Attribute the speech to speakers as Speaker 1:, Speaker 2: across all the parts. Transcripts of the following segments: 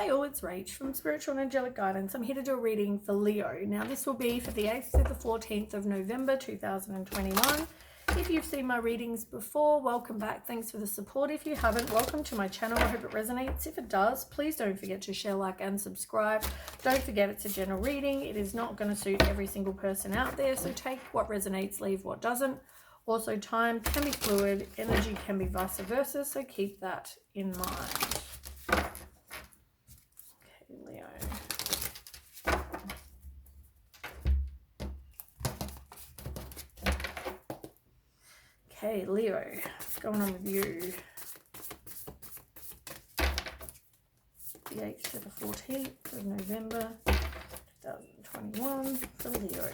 Speaker 1: Hi all, it's Rach from Spiritual and Angelic Guidance. I'm here to do a reading for Leo. Now this will be for the 8th to the 14th of November 2021. If you've seen my readings before, welcome back. Thanks for the support. If you haven't, welcome to my channel. I hope it resonates. If it does, please don't forget to share, like and subscribe. Don't forget it's a general reading. It is not going to suit every single person out there, so take what resonates, leave what doesn't. Also, time can be fluid, energy can be vice versa, so keep that in mind. Leo. Okay, Leo, what's going on with you? The 8th to the 14th of November 2021 for Leo.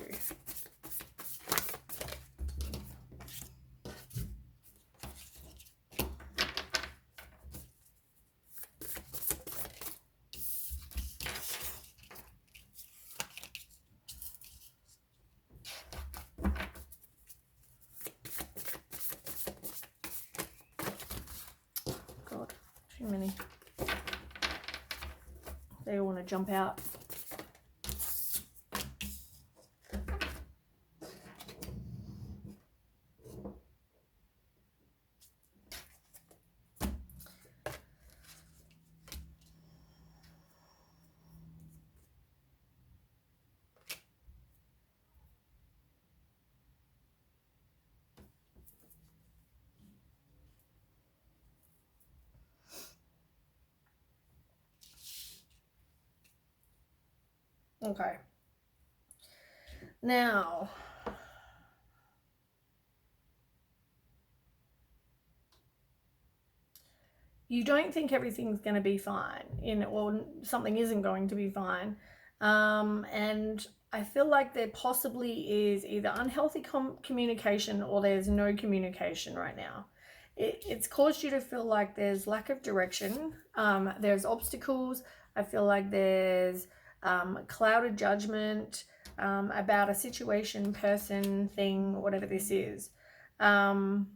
Speaker 1: God, too many. They all want to jump out. Okay. Now, you don't think everything's going to be fine, or something isn't going to be fine. And I feel like there possibly is either unhealthy communication or there's no communication right now. It's caused you to feel like there's lack of direction. There's obstacles. I feel like there's clouded judgment about a situation, person, thing, whatever this is. And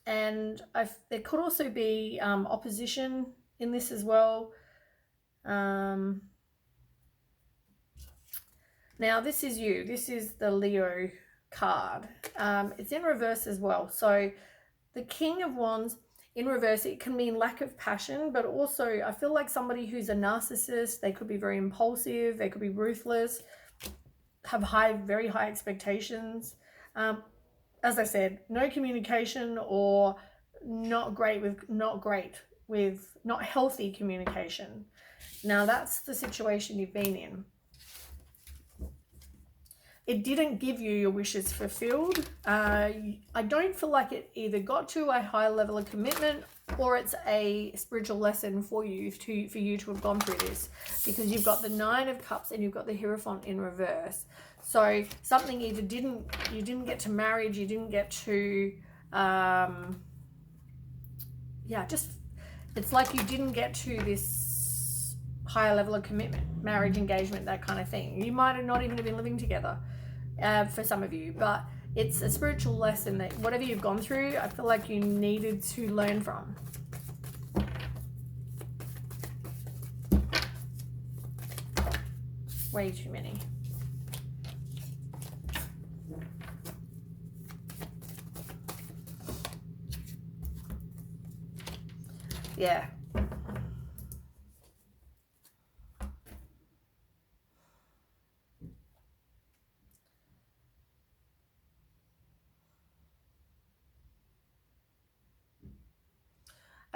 Speaker 1: there could also be opposition in this as well. Now this is you. This is the Leo card. It's in reverse as well. So the King of Wands in reverse, it can mean lack of passion, but also I feel like somebody who's a narcissist. They could be very impulsive. They could be ruthless, have very high expectations. As I said, no communication, or not healthy communication. Now that's the situation you've been in. It didn't give you your wishes fulfilled. I don't feel like it either got to a high level of commitment, or it's a spiritual lesson for you to have gone through this, because you've got the 9 of Cups and you've got the Hierophant in reverse. So something either you didn't get to marriage, you didn't get to it's like you didn't get to this higher level of commitment, marriage, engagement, that kind of thing. You might have not even been living together for some of you, but it's a spiritual lesson that whatever you've gone through, I feel like you needed to learn from. Way too many. Yeah.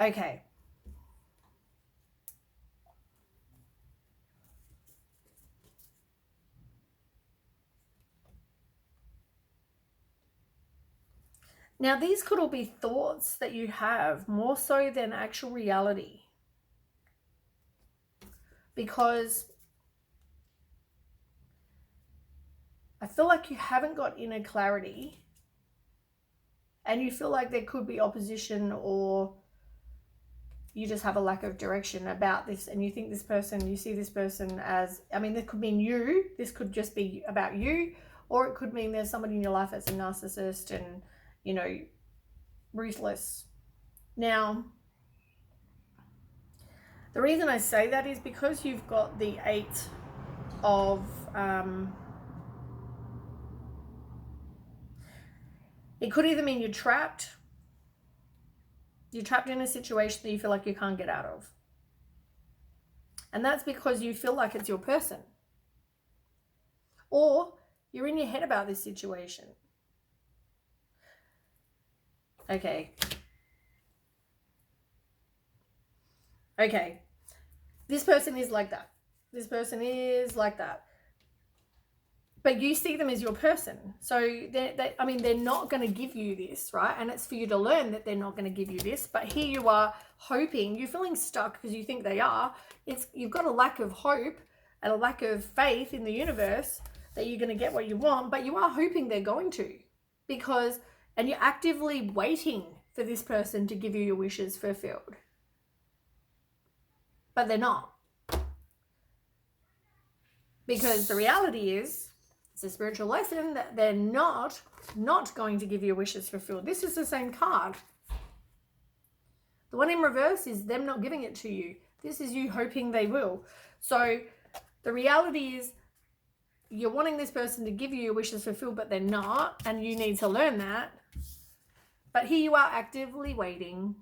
Speaker 1: Okay. Now, these could all be thoughts that you have more so than actual reality, because I feel like you haven't got inner clarity and you feel like there could be opposition, or you just have a lack of direction about this, and you think this person, you see this person as, I mean, this could mean you, this could just be about you, or it could mean there's somebody in your life that's a narcissist and, you know, ruthless. Now, The reason I say that is because you've got the 8 of it could either mean you're trapped in a situation that you feel like you can't get out of, and that's because you feel like it's your person, or you're in your head about this situation. Okay, this person is like that. This person is like that. But you see them as your person. So, they're not going to give you this, right? And it's for you to learn that they're not going to give you this. But here you are hoping, you're feeling stuck because you think they are. You've got a lack of hope and a lack of faith in the universe that you're going to get what you want. But you are hoping they're going to. And you're actively waiting for this person to give you your wishes fulfilled. But they're not. Because the reality is, it's a spiritual lesson that they're not going to give your wishes fulfilled. This is the same card. The one in reverse is them not giving it to you. This is you hoping they will. So the reality is, you're wanting this person to give you your wishes fulfilled, but they're not, and you need to learn that. But here you are actively waiting.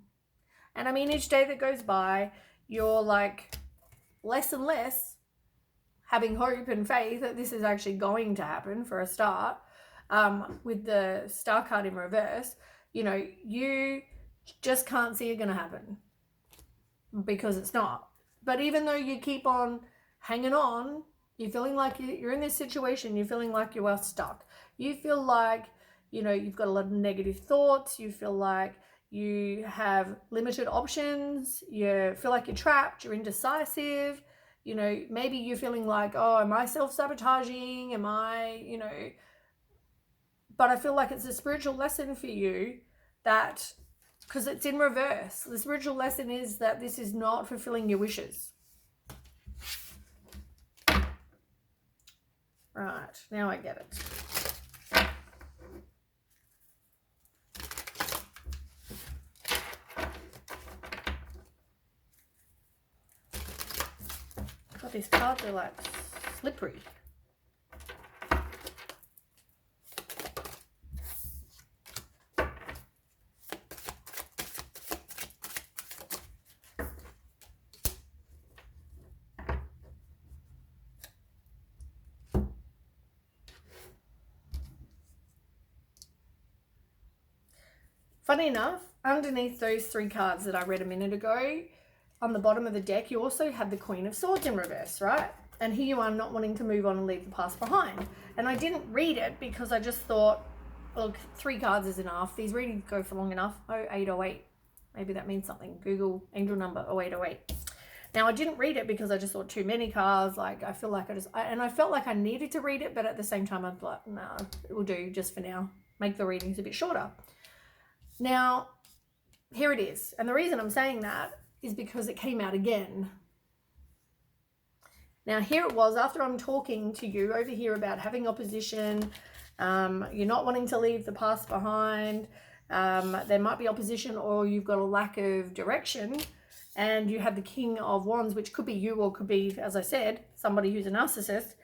Speaker 1: And I mean, each day that goes by, you're like less and less having hope and faith that this is actually going to happen for a start. With the Star card in reverse, you just can't see it going to happen because it's not. But even though you keep on hanging on, you're feeling like you're in this situation, you're feeling like you are stuck. You feel like, you've got a lot of negative thoughts. You feel like you have limited options. You feel like you're trapped. You're indecisive. Maybe you're feeling like, oh, am I self-sabotaging? Am I, but I feel like it's a spiritual lesson for you that, because it's in reverse. The spiritual lesson is that this is not fulfilling your wishes. Right, now I get it. God, these cards are like slippery. Funny enough, underneath those 3 cards that I read a minute ago, on the bottom of the deck, you also had the Queen of Swords in reverse, right? And here you are not wanting to move on and leave the past behind. And I didn't read it because I just thought, look, 3 cards is enough. These readings go for long enough. 0808. Maybe that means something. Google angel number 0808. Now, I didn't read it because I just thought too many cards. Like, I feel like I felt like I needed to read it, but at the same time, I'm like, no, it will do just for now. Make the readings a bit shorter. Now, here it is. And the reason I'm saying that is because it came out again. Now, here it was after I'm talking to you over here about having opposition. You're not wanting to leave the past behind. There might be opposition, or you've got a lack of direction. And you have the King of Wands, which could be you or could be, as I said, somebody who's a narcissist.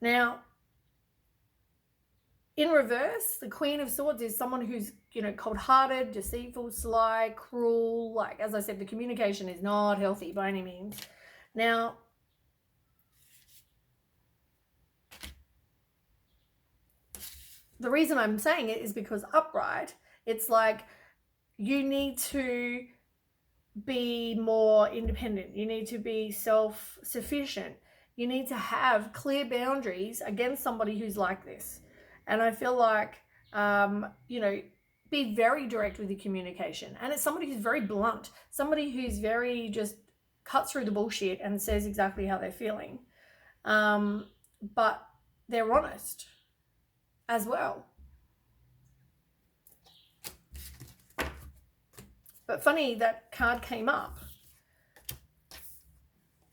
Speaker 1: Now, in reverse, the Queen of Swords is someone who's, cold-hearted, deceitful, sly, cruel. Like, as I said, the communication is not healthy by any means. Now, the reason I'm saying it is because upright, it's like you need to be more independent. You need to be self-sufficient. You need to have clear boundaries against somebody who's like this. And I feel like, be very direct with your communication. And it's somebody who's very blunt, somebody who's very just cuts through the bullshit and says exactly how they're feeling. But they're honest as well. But funny, that card came up.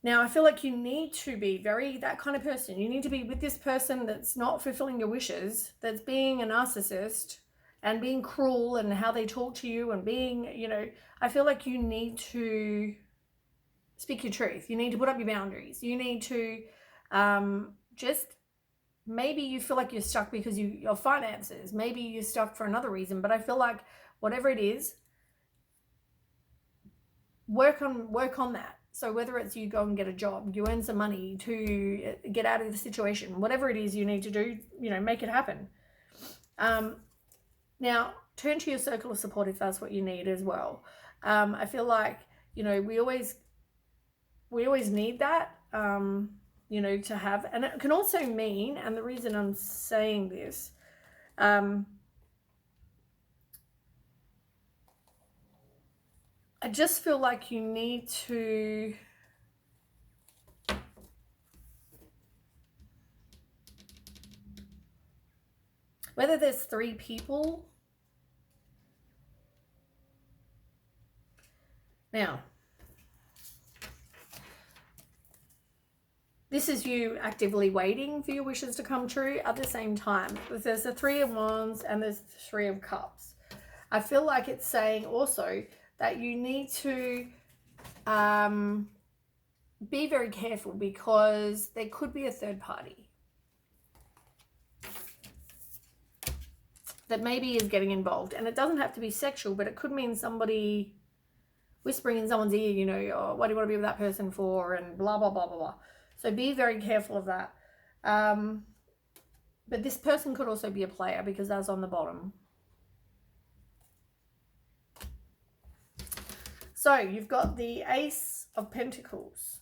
Speaker 1: Now, I feel like you need to be that kind of person. You need to be with this person that's not fulfilling your wishes, that's being a narcissist and being cruel and how they talk to you and being, I feel like you need to speak your truth. You need to put up your boundaries. You need to just, maybe you feel like you're stuck because your finances. Maybe you're stuck for another reason. But I feel like whatever it is, work on that. So whether it's you go and get a job, you earn some money to get out of the situation, whatever it is you need to do, make it happen. Now, turn to your circle of support if that's what you need as well. I feel like, we always need that, to have, and it can also mean, and the reason I'm saying this, I just feel like you need to whether there's 3 people. Now, this is you actively waiting for your wishes to come true. At the same time, there's the 3 of Wands and there's the 3 of Cups. I feel like it's saying also that you need to be very careful, because there could be a third party that maybe is getting involved. And it doesn't have to be sexual, but it could mean somebody whispering in someone's ear, oh, what do you want to be with that person for, and blah, blah, blah, blah, blah. So be very careful of that. But this person could also be a player, because that's on the bottom. So you've got the Ace of Pentacles,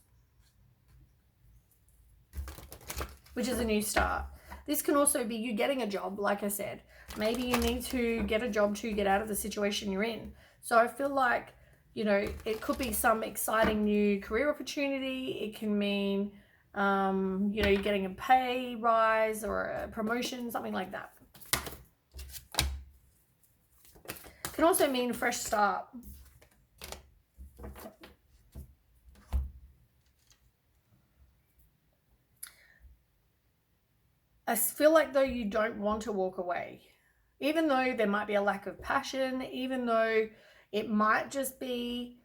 Speaker 1: which is a new start. This can also be you getting a job, like I said. Maybe you need to get a job to get out of the situation you're in. So I feel like, it could be some exciting new career opportunity. It can mean, you're getting a pay rise or a promotion, something like that. It can also mean fresh start. I feel like though you don't want to walk away, even though there might be a lack of passion, even though it might just be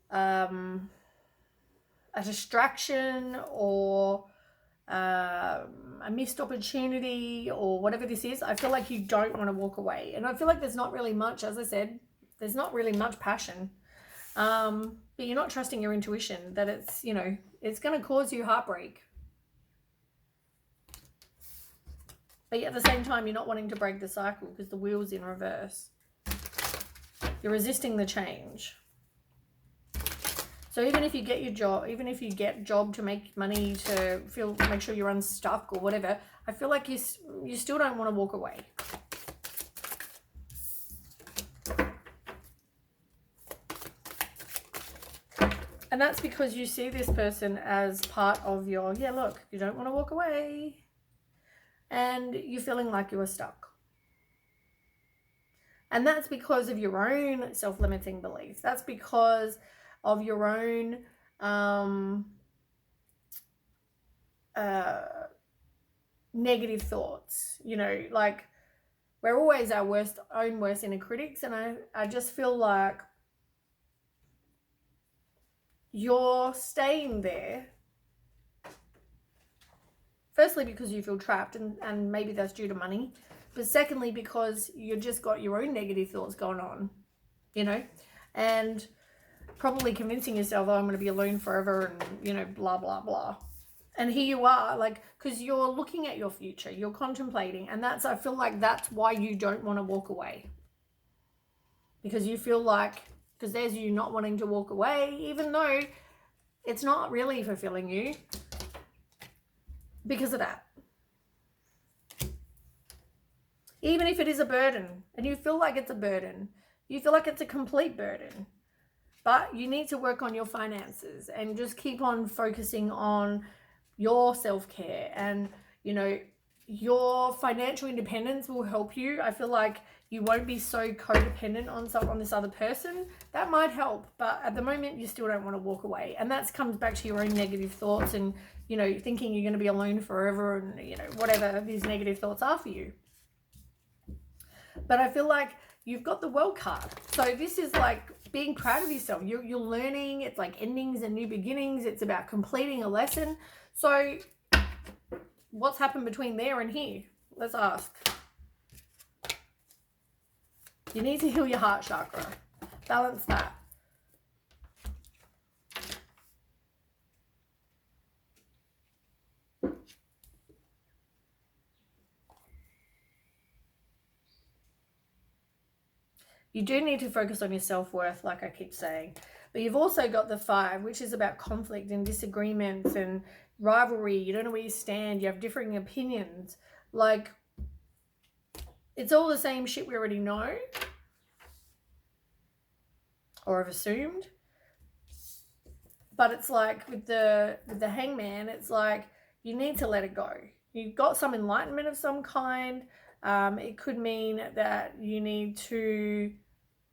Speaker 1: a distraction or a missed opportunity or whatever this is. I feel like you don't want to walk away. And I feel like there's not really much, as I said, there's not really much passion. But you're not trusting your intuition that it's, it's going to cause you heartbreak. But at the same time, you're not wanting to break the cycle because the wheel's in reverse. You're resisting the change. So even if you get your job, even if you get a job to make money, to make sure you're unstuck or whatever, I feel like you still don't want to walk away. And that's because you see this person as part of your, look, you don't want to walk away. And you're feeling like you are stuck. And that's because of your own self-limiting beliefs. That's because of your own negative thoughts. Like, we're always our own worst inner critics. And I just feel like you're staying there. Firstly, because you feel trapped, and maybe that's due to money. But secondly, because you've just got your own negative thoughts going on, and probably convincing yourself, oh, I'm going to be alone forever, and, blah, blah, blah. And here you are, like, because you're looking at your future, you're contemplating, and I feel like that's why you don't want to walk away. Because you feel like, because there's you not wanting to walk away, even though it's not really fulfilling you. Because of that. Even if it is a burden, and you feel like it's a burden, you feel like it's a complete burden, but you need to work on your finances and just keep on focusing on your self-care, and your financial independence will help you. I feel like you won't be so codependent on this other person. That might help, but at the moment you still don't want to walk away, and that comes back to your own negative thoughts and thinking you're going to be alone forever, and whatever these negative thoughts are for you. But I feel like you've got the World card, so this is like being proud of yourself. You're learning. It's like endings and new beginnings. It's about completing a lesson. So what's happened between there and here? Let's ask. You need to heal your heart chakra. Balance that. You do need to focus on your self-worth, like I keep saying. But you've also got the 5, which is about conflict and disagreements and rivalry. You don't know where you stand. You have differing opinions. Like, it's all the same shit we already know or have assumed. But it's like with the Hangman, it's like you need to let it go. You've got some enlightenment of some kind. It could mean that you need to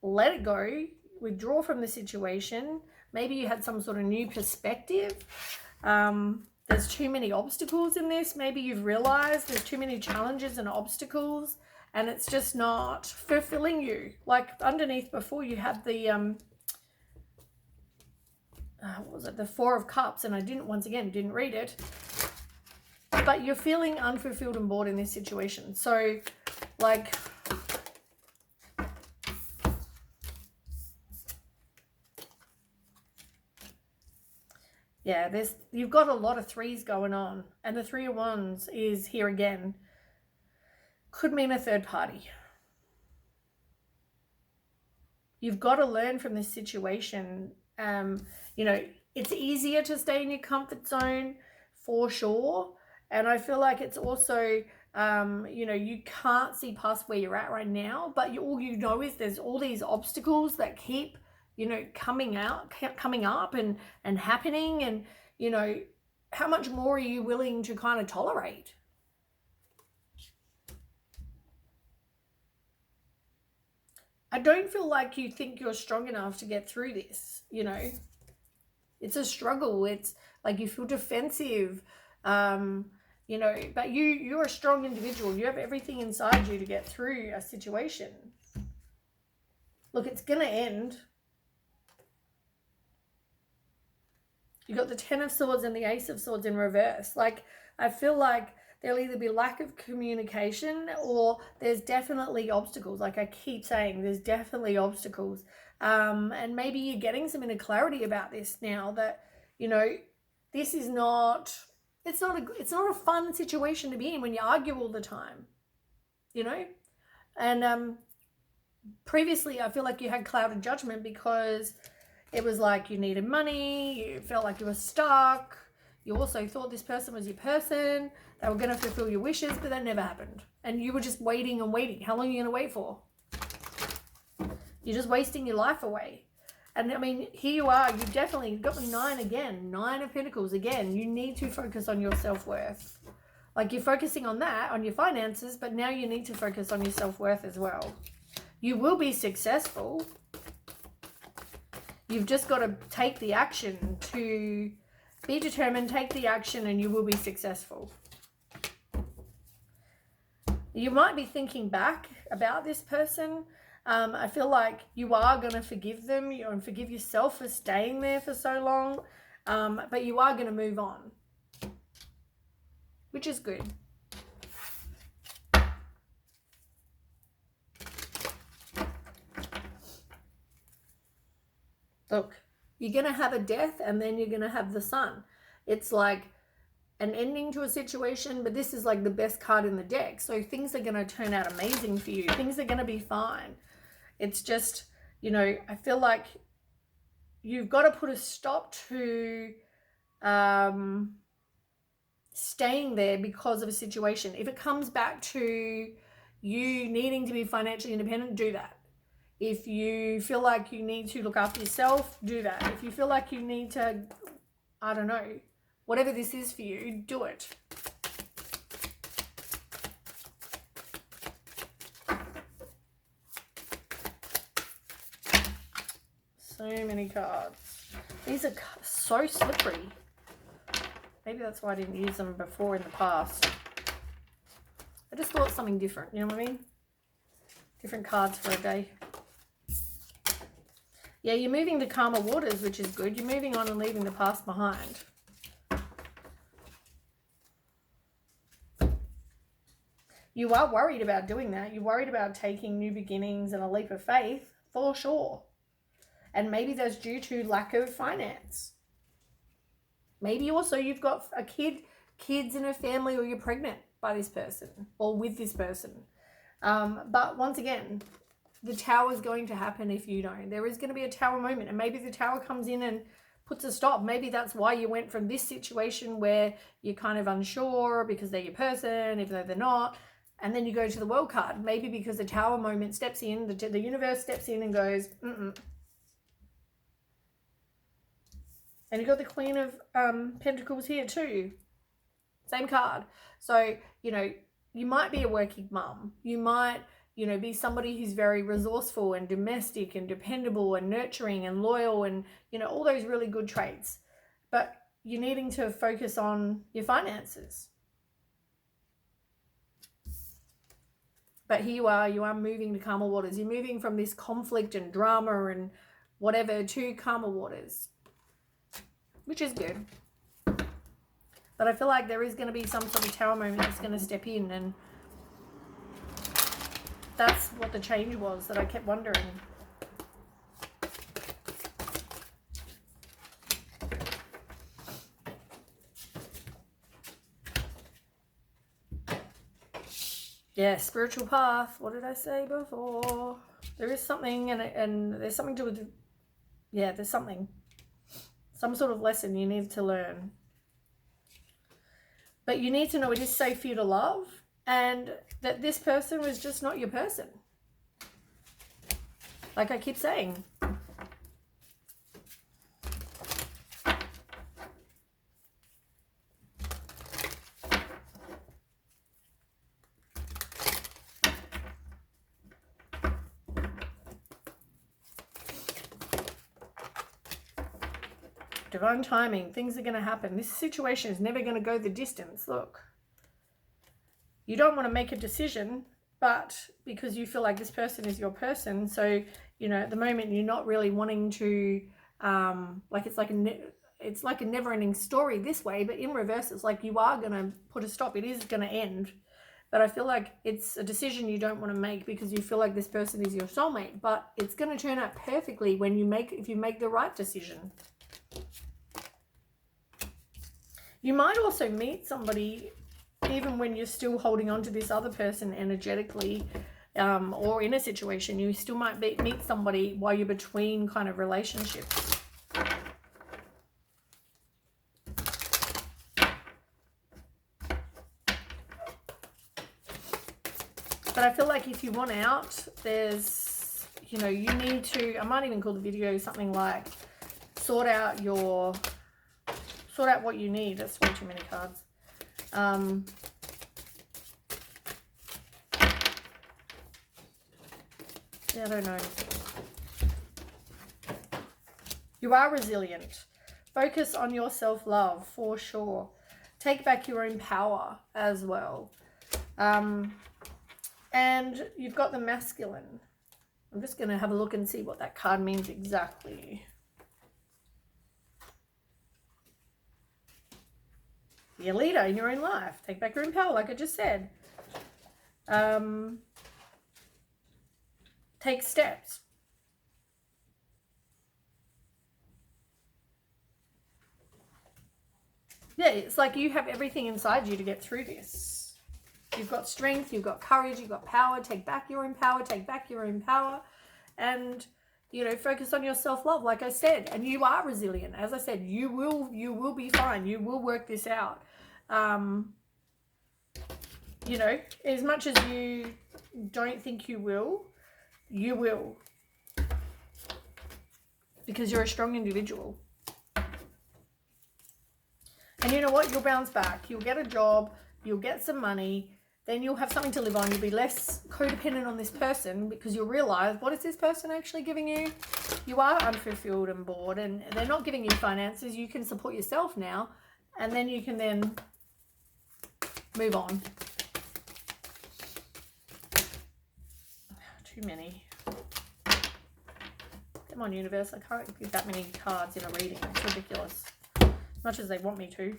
Speaker 1: let it go, withdraw from the situation. Maybe you had some sort of new perspective. There's too many obstacles in this. Maybe you've realized there's too many challenges and obstacles and it's just not fulfilling you. Like underneath before you had the, what was it? The 4 of Cups, and I didn't read it. But you're feeling unfulfilled and bored in this situation. So like, yeah, you've got a lot of 3s going on, and the 3 of Wands is here again. Could mean a third party. You've got to learn from this situation. You know, it's easier to stay in your comfort zone for sure. And I feel like it's also, you know, you can't see past where you're at right now, but all you know is there's all these obstacles that keep, you know, coming up and happening. And, you know, how much more are you willing to kind of tolerate? I don't feel like you think you're strong enough to get through this, you know. It's a struggle. It's like you feel defensive, you know, but you're a strong individual. You have everything inside you to get through a situation. Look, it's going to end. You got the 10 of Swords and the Ace of Swords in reverse. Like, I feel like there'll either be lack of communication or there's definitely obstacles. Like I keep saying, there's definitely obstacles. And maybe you're getting some inner clarity about this now that, you know, this is not, it's not a fun situation to be in when you argue all the time, you know? And previously I feel like you had clouded judgment because it was like you needed money, you felt like you were stuck. You also thought this person was your person. They were going to fulfill your wishes, but that never happened. And you were just waiting and waiting. How long are you going to wait for? You're just wasting your life away. And I mean, here you are. You've definitely got the 9 again. 9 of Pentacles again. You need to focus on your self-worth. Like you're focusing on that, on your finances, but now you need to focus on your self-worth as well. You will be successful. You've just got to take the action to be determined, take the action, and you will be successful. You might be thinking back about this person. I feel like you are going to forgive them and forgive yourself for staying there for so long. But you are going to move on, which is good. Look, you're going to have a death and then you're going to have the Sun. It's like an ending to a situation, but this is like the best card in the deck. So things are going to turn out amazing for you. Things are going to be fine. It's just, you know, I feel like you've got to put a stop to staying there because of a situation. If it comes back to you needing to be financially independent, do that. If you feel like you need to look after yourself, do that. If you feel like you need to, I don't know, whatever this is for you, do it. So many cards. These are so slippery. Maybe that's why I didn't use them before in the past. I just thought something different, you know what I mean? Different cards for a day. Yeah, you're moving to calmer waters, which is good. You're moving on and leaving the past behind. You are worried about doing that. You're worried about taking new beginnings and a leap of faith, for sure. And maybe that's due to lack of finance. Maybe also you've got a kids in a family, or you're pregnant by this person or with this person. But once again, the tower is going to happen if you don't. There is going to be a tower moment, and maybe the tower comes in and puts a stop. Maybe that's why you went from this situation where you're kind of unsure because they're your person, even though they're not. And then you go to the World card. Maybe because the tower moment steps in, the universe steps in and goes, mm-mm. And you got the Queen of Pentacles here too. Same card. So, you know, you might be a working mum. You might, you know, be somebody who's very resourceful and domestic and dependable and nurturing and loyal and, you know, all those really good traits. But you're needing to focus on your finances. But here you are moving to calmer waters. You're moving from this conflict and drama and whatever to calmer waters, which is good. But I feel like there is going to be some sort of tower moment that's going to step in, and that's what the change was that I kept wondering. Yeah, spiritual path. What did I say before? There is something, and there's something to do. Yeah, there's something. Some sort of lesson you need to learn. But you need to know it is safe for you to love, and that this person was just not your person. Like I keep saying. Divine timing. Things are going to happen. This situation is never going to go the distance. Look. You don't want to make a decision, but because you feel like this person is your person, so, you know, at the moment you're not really wanting to, like it's like a never-ending story this way, but in reverse, it's like you are going to put a stop. It is going to end. But I feel like it's a decision you don't want to make because you feel like this person is your soulmate, but it's going to turn out perfectly when if you make the right decision. You might also meet somebody even when you're still holding on to this other person energetically, or in a situation, you still might meet somebody while you're between kind of relationships. But I feel like if you want out, there's, you know, you need to, I might even call the video something like sort out what you need. That's way too many cards. Yeah, I don't know. You are resilient. Focus on your self-love for sure. Take back your own power as well. And you've got the masculine. I'm just going to have a look and see what that card means exactly. Be a leader in your own life. Take back your own power, like I just said. Take steps. Yeah, it's like you have everything inside you to get through this. You've got strength, you've got courage, you've got power. Take back your own power, take back your own power. And, you know, focus on your self-love, like I said. And you are resilient. As I said, you will be fine. You will work this out. You know, as much as you don't think you will, you will. Because you're a strong individual. And you know what? You'll bounce back. You'll get a job. You'll get some money. Then you'll have something to live on. You'll be less codependent on this person because you'll realize, what is this person actually giving you? You are unfulfilled and bored, and they're not giving you finances. You can support yourself now, and then you can then move on. Too many. Come on, universe. I can't give that many cards in a reading. It's ridiculous. As much as they want me to.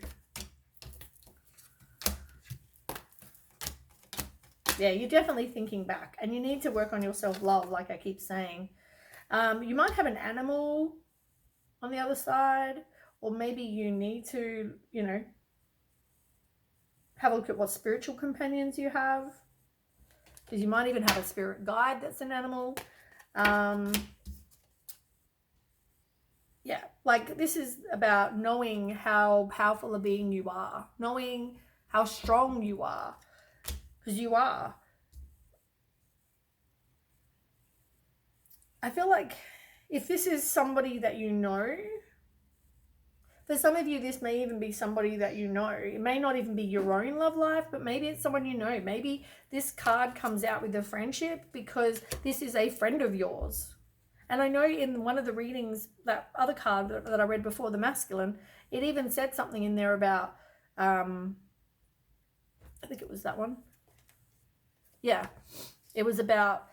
Speaker 1: Yeah, you're definitely thinking back. And you need to work on your self-love, like I keep saying. You might have an animal on the other side. Or maybe you need to, you know, have a look at what spiritual companions you have. Because you might even have a spirit guide that's an animal. Yeah, like this is about knowing how powerful a being you are. Knowing how strong you are. Because you are. I feel like if this is somebody that you know, for some of you, this may even be somebody that you know. It may not even be your own love life, but maybe it's someone you know. Maybe this card comes out with a friendship because this is a friend of yours. And I know in one of the readings, that other card that I read before, the masculine, it even said something in there about, I think it was that one. Yeah, it was about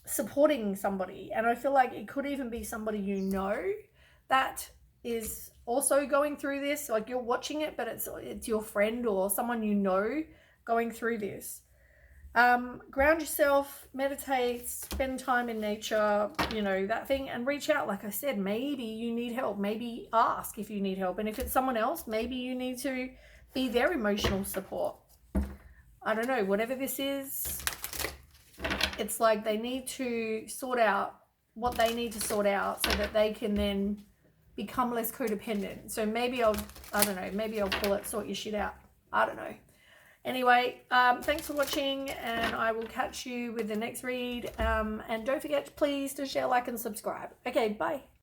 Speaker 1: supporting somebody. And I feel like it could even be somebody you know that is also going through this. Like you're watching it, but it's your friend or someone you know going through this. Ground yourself, meditate, spend time in nature, you know, that thing, and reach out. Like I said, maybe you need help. Maybe ask if you need help. And if it's someone else, maybe you need to be their emotional support. I don't know, whatever this is, it's like they need to sort out what they need to sort out so that they can then become less codependent. So maybe I don't know, maybe I'll call it sort your shit out. I don't know. Anyway, thanks for watching, and I will catch you with the next read. And don't forget, please, to share, like, and subscribe. Okay, bye.